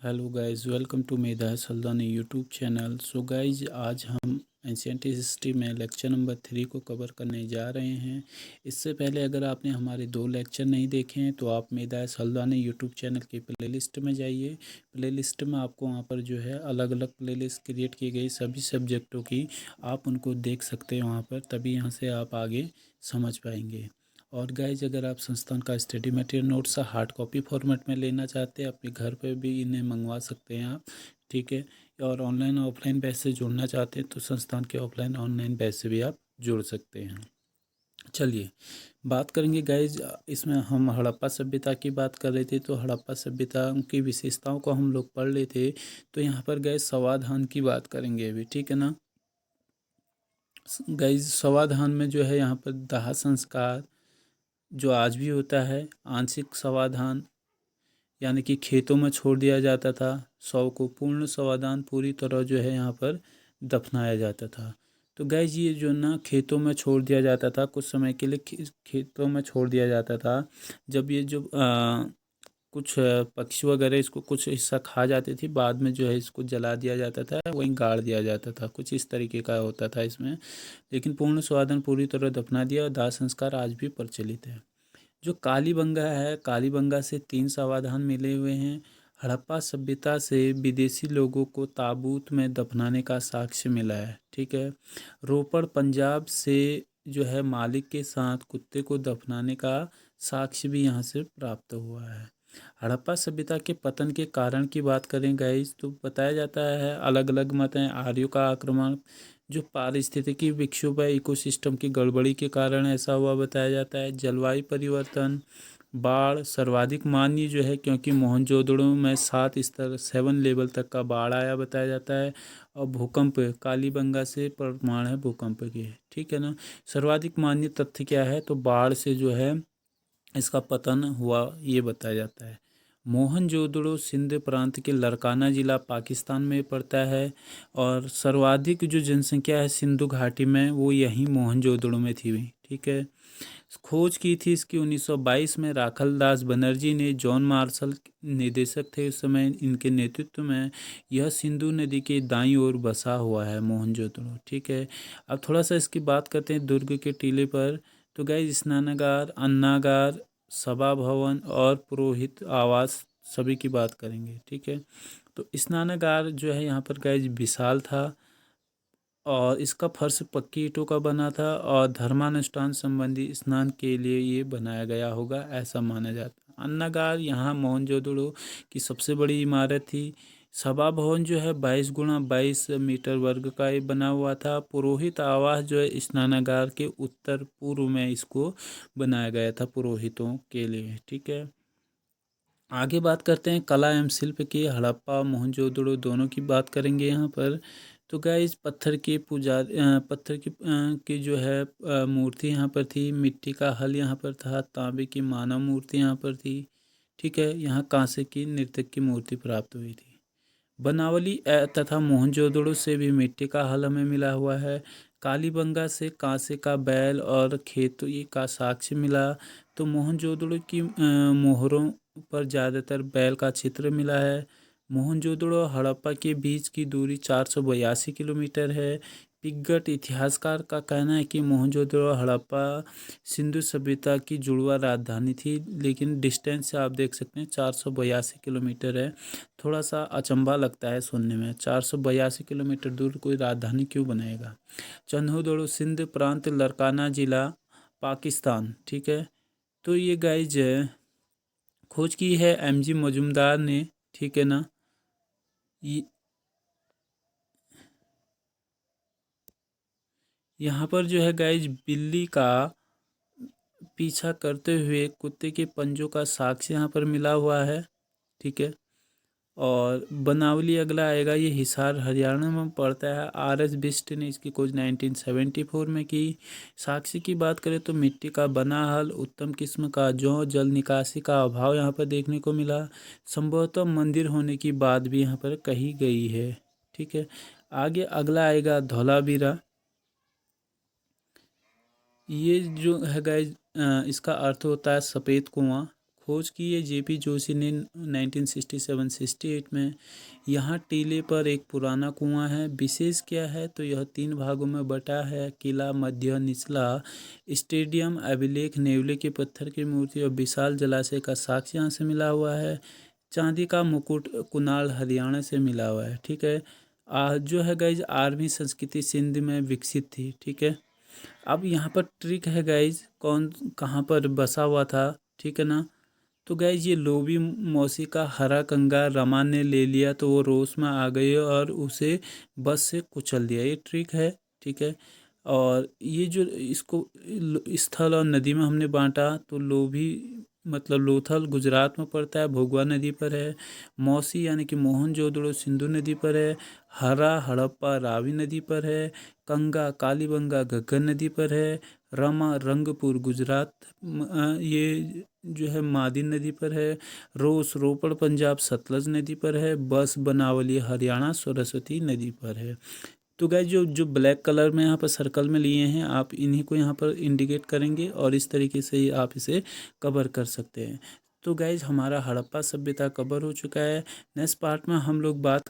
Hello guys, welcome to Medha Saldani YouTube channel. So guys, आज हम ancient history में lecture number 3 को कवर करने जा रहे हैं। इससे पहले अगर आपने हमारे 2 लेक्चर नहीं देखे हैं तो आप मेधा सल्दानी यूट्यूब चैनल की प्लेलिस्ट में जाइए। प्लेलिस्ट में आपको वहां पर जो है अलग अलग प्लेलिस्ट क्रिएट की गई सभी सब्जेक्टों की, आप उनको देख सकते हैं वहाँ पर, तभी यहाँ से आप आगे समझ पाएंगे। और गाइज, अगर आप संस्थान का study material notes hard copy format में लेना चाहते हैं, अपने घर पे भी इन्हें मंगवा सकते हैं आप। ठीक है। और ऑनलाइन ऑफलाइन बैच से जुड़ना चाहते हैं तो संस्थान के ऑफलाइन ऑनलाइन बैच से भी आप जुड़ सकते हैं। चलिए बात करेंगे गाइज, इसमें हम हड़प्पा सभ्यता की बात कर रहे थे, तो हड़प्पा सभ्यता की विशेषताओं को हम लोग पढ़ रहे थे। तो यहाँ पर गाइज समाधान की बात करेंगे अभी, ठीक है ना। गाइज, समाधान में जो है यहाँ पर दाह संस्कार जो आज भी होता है, आंशिक समाधान यानी कि खेतों में छोड़ दिया जाता था शव को, पूर्ण समाधान पूरी तरह जो है यहाँ पर दफनाया जाता था। तो गैस, ये जो ना खेतों में छोड़ दिया जाता था, कुछ समय के लिए खेतों में छोड़ दिया जाता था। जब ये जो कुछ पक्षी वगैरह इसको कुछ हिस्सा खा जाते थे, बाद में जो है इसको जला दिया जाता था, वहीं गाड़ दिया जाता था, कुछ इस तरीके का होता था इसमें। लेकिन पूर्ण समाधान पूरी तरह दफना दिया और दाह संस्कार आज भी प्रचलित है। जो कालीबंगा है, कालीबंगा से 3 समाधान मिले हुए हैं। हड़प्पा सभ्यता से विदेशी लोगों को ताबूत में दफनाने का साक्ष्य मिला है। ठीक है। रोपड़ पंजाब से जो है मालिक के साथ कुत्ते को दफनाने का साक्ष्य भी यहाँ से प्राप्त हुआ है। हड़प्पा सभ्यता के पतन के कारण की बात करें गाइस, तो बताया जाता है अलग अलग मत हैं। आर्यों का आक्रमण, जो पारिस्थितिकी विक्षोभ है, इकोसिस्टम की गड़बड़ी के कारण ऐसा हुआ बताया जाता है। जलवायु परिवर्तन, बाढ़ सर्वाधिक मान्य जो है, क्योंकि मोहनजोदड़ो में 7 लेवल तक का बाढ़ आया बताया जाता है। और भूकंप, कालीबंगा से प्रमाण है भूकंप के, ठीक है ना। सर्वाधिक मान्य तथ्य क्या है, तो बाढ़ से जो है इसका पतन हुआ ये बताया जाता है। मोहनजोदड़ो सिंध प्रांत के लरकाना ज़िला पाकिस्तान में पड़ता है। और सर्वाधिक जो जनसंख्या है सिंधु घाटी में, वो यहीं मोहनजोदड़ो में थी। ठीक है। खोज की थी इसकी 1922 में राखल दास बनर्जी ने। जॉन मार्शल निदेशक थे उस समय, इनके नेतृत्व में यह सिंधु नदी के दाईं ओर बसा हुआ है मोहनजोदड़ो। ठीक है। अब थोड़ा सा इसकी बात करते हैं दुर्ग के टीले पर। तो गाइस, स्नानागार, अन्नागार, सभा भवन और पुरोहित आवास सभी की बात करेंगे। ठीक है। तो स्नानागार जो है यहाँ पर गाइस विशाल था और इसका फर्श पक्की ईंटों का बना था और धर्मानुष्ठान संबंधी स्नान के लिए ये बनाया गया होगा, ऐसा माना जाता है। अन्नागार यहाँ मोहनजोदड़ो की सबसे बड़ी इमारत थी। सभा भवन जो है 22 x 22 मीटर वर्ग का ये बना हुआ था। पुरोहित आवास जो है स्नानागार के उत्तर पूर्व में इसको बनाया गया था पुरोहितों के लिए। ठीक है। आगे बात करते हैं कला एवं शिल्प की। हड़प्पा मोहनजोदड़ो दोनों की बात करेंगे यहाँ पर। तो गाइस, पत्थर की जो है मूर्ति यहाँ पर थी। मिट्टी का हल यहाँ पर था। तांबे की मानव मूर्ति यहाँ पर थी। ठीक है। यहाँ कांसे की नर्तक की मूर्ति प्राप्त हुई थी। बनावली तथा मोहनजोदड़ो से भी मिट्टी का हल हमें मिला हुआ है। कालीबंगा से कांसे का बैल और खेती का साक्ष्य मिला। तो मोहनजोदड़ो की मोहरों पर ज़्यादातर बैल का चित्र मिला है। मोहनजोदड़ो और हड़प्पा के बीच की दूरी 482 किलोमीटर है। पिग्गट इतिहासकार का कहना है कि मोहनजोदड़ो और हड़प्पा सिंधु सभ्यता की जुड़वा राजधानी थी, लेकिन डिस्टेंस से आप देख सकते हैं 482 किलोमीटर है। थोड़ा सा अचंभा लगता है सुनने में, 482 किलोमीटर दूर कोई राजधानी क्यों बनाएगा। चन्होदड़ो सिंध प्रांत, लरकाना जिला, पाकिस्तान। ठीक है। तो ये गाइज खोज की है MG मजुमदार ने। ठीक है ना। ये यहाँ पर जो है गाइज बिल्ली का पीछा करते हुए कुत्ते के पंजों का साक्ष्य यहाँ पर मिला हुआ है। ठीक है। और बनावली अगला आएगा, ये हिसार हरियाणा में पड़ता है। RS बिस्ट ने इसकी खोज 1974 में की। साक्ष्य की बात करें तो मिट्टी का बना हल, उत्तम किस्म का जौ, जल निकासी का अभाव यहाँ पर देखने को मिला। संभवतः मंदिर होने की बात भी यहाँ पर कही गई है। ठीक है। आगे अगला आएगा धौलावीरा। ये जो है गाइज, इसका अर्थ होता है सफ़ेद कुआं। खोज की है जेपी जोशी ने 1967-68 में। यहाँ टीले पर एक पुराना कुआं है। विशेष क्या है तो यह 3 भागों में बटा है। किला मध्य निचला स्टेडियम, अभिलेख, नेवले के पत्थर की मूर्ति और विशाल जलाशय का साक्ष्य यहाँ से मिला हुआ है। चांदी का मुकुट कुनाल हरियाणा से मिला हुआ है। ठीक है। जो है गाइज आर्मी संस्कृति सिंध में विकसित थी। ठीक है। अब यहाँ पर ट्रिक है गाइज, कौन कहाँ पर बसा हुआ था। ठीक है ना। तो गाइज ये लोभी मौसी का हरा कंगा रमा ने ले लिया तो वो रोष में आ गई और उसे बस से कुचल दिया। ये ट्रिक है। ठीक है। और ये जो इसको स्थल और नदी में हमने बांटा तो लोभी मतलब लोथल गुजरात में पड़ता है, भोगवा नदी पर है। मौसी यानी कि मोहनजोदड़ो सिंधु नदी पर है। हरा हड़प्पा रावी नदी पर है। कंगा कालीबंगा घग्गर नदी पर है। रमा रंगपुर गुजरात ये जो है मादी नदी पर है। रोस रोपड़ पंजाब सतलज नदी पर है। बस बनावली हरियाणा सरस्वती नदी पर है। तो गाइज जो ब्लैक कलर में यहाँ पर सर्कल में लिए हैं आप इन्हीं को यहाँ पर इंडिकेट करेंगे और इस तरीके से ही आप इसे कवर कर सकते हैं। तो गाइज हमारा हड़प्पा सभ्यता कवर हो चुका है। नेक्स्ट पार्ट में हम लोग बात